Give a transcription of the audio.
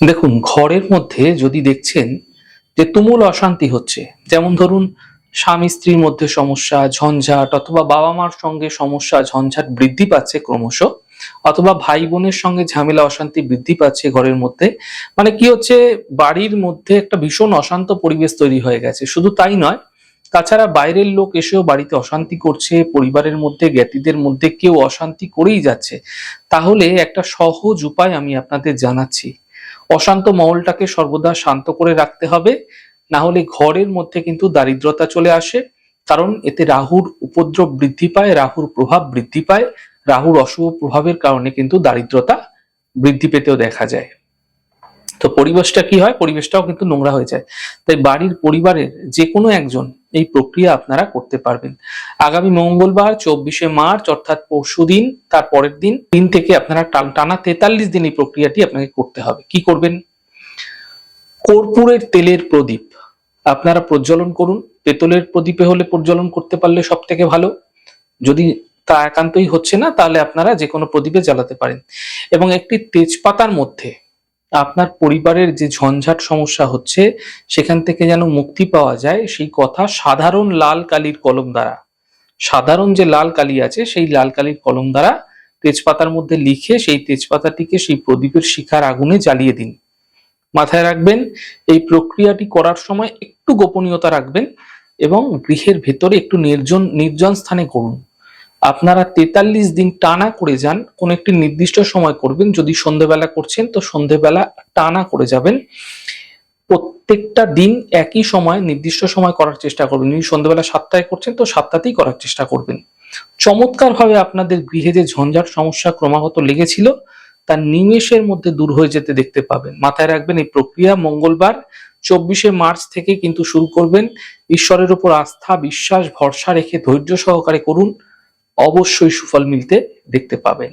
দেখুন, ঘরের মধ্যে যদি দেখছেন যে তুমুল অশান্তি হচ্ছে, যেমন ধরুন স্বামী স্ত্রীর মধ্যে সমস্যা, ঝঞ্ঝাট, অথবা বাবা মার সঙ্গে সমস্যা, ঝঞ্ঝাট বৃদ্ধি পাচ্ছে ক্রমশ, অথবা ভাই বোনের সঙ্গে ঝামেলা অশান্তি বৃদ্ধি পাচ্ছে ঘরের মধ্যে। মানে কি হচ্ছে, বাড়ির মধ্যে একটা ভীষণ অশান্ত পরিবেশ তৈরি হয়ে গেছে। শুধু তাই নয়, তাছাড়া বাইরের লোক এসেও বাড়িতে অশান্তি করছে, পরিবারের মধ্যে জ্ঞাতিদের মধ্যে কেউ অশান্তি করেই যাচ্ছে। তাহলে একটা সহজ উপায় আমি আপনাদের জানাচ্ছি। অশান্ত মহলটাকে সর্বদা শান্ত করে রাখতে হবে, না হলে ঘরের মধ্যে কিন্তু দারিদ্রতা চলে আসে। কারণ এতে রাহুর উপদ্রব বৃদ্ধি পায়, রাহুর প্রভাব বৃদ্ধি পায়। রাহুর অশুভ প্রভাবের কারণে কিন্তু দারিদ্রতা বৃদ্ধি পেতেও দেখা যায়। তো পরিবেশটা কি হয়, পরিবেশটাও কিন্তু নোংরা হয়ে যায়। তাই বাড়ির পরিবারের যে কোনো একজন এই প্রক্রিয়া আপনারা করতে পারবেন। আগামী মঙ্গলবার 24শে মার্চ অর্থাৎ পরশুদিন, তার পরের দিন থেকে আপনারা টানা 43 দিন এই প্রক্রিয়াটি আপনাকে করতে হবে। কি করবেন? কর্পূরের তেলের প্রদীপ আপনারা প্রজ্বলন করুন। পেতলের প্রদীপে হলে প্রজ্বলন করতে পারলে সব থেকে ভালো। যদি তা একান্তই হচ্ছে না, তাহলে আপনারা যে কোনো প্রদীপে জ্বালাতে পারেন। এবং একটি তেজপাতার মধ্যে আপনার পরিবারের যে ঝঞ্ঝাট সমস্যা হচ্ছে সেখান থেকে যেন মুক্তি পাওয়া যায়, সেই কথা সাধারণ লাল কালির কলম দ্বারা, সাধারণ যে লাল কালি আছে সেই লাল কালির কলম দ্বারা তেজপাতার মধ্যে লিখে সেই তেজপাতাটিকে সেই প্রদীপের শিখার আগুনে জ্বালিয়ে দিন। মাথায় রাখবেন, এই প্রক্রিয়াটি করার সময় একটু গোপনীয়তা রাখবেন এবং গৃহের ভেতরে একটু নির্জন স্থানে করুন। আপনারা 43 দিন টানা করে যান। কোন একটি নির্দিষ্ট সময় করবেন। যদি সন্ধ্যেবেলা করছেন তো সন্ধ্যেবেলা টানা করে যাবেন। প্রত্যেকটা দিন একই সময়, নির্দিষ্ট সময় করার চেষ্টা করবেন। যদি সন্ধ্যেবেলা 7টায় করছেন তো 7টাতেই করার চেষ্টা করবেন। চমৎকার ভাবে আপনাদের গৃহে যে ঝঞ্ঝাট সমস্যা ক্রমাগত লেগেছিল তা নিমেষের মধ্যে দূর হয়ে যেতে দেখতে পাবেন। মাথায় রাখবেন, এই প্রক্রিয়া মঙ্গলবার 24শে মার্চ থেকে কিন্তু শুরু করবেন। ঈশ্বরের উপর আস্থা, বিশ্বাস, ভরসা রেখে ধৈর্য সহকারে করুন। অবশ্যই সুফল মিলতে দেখতে পাবেন।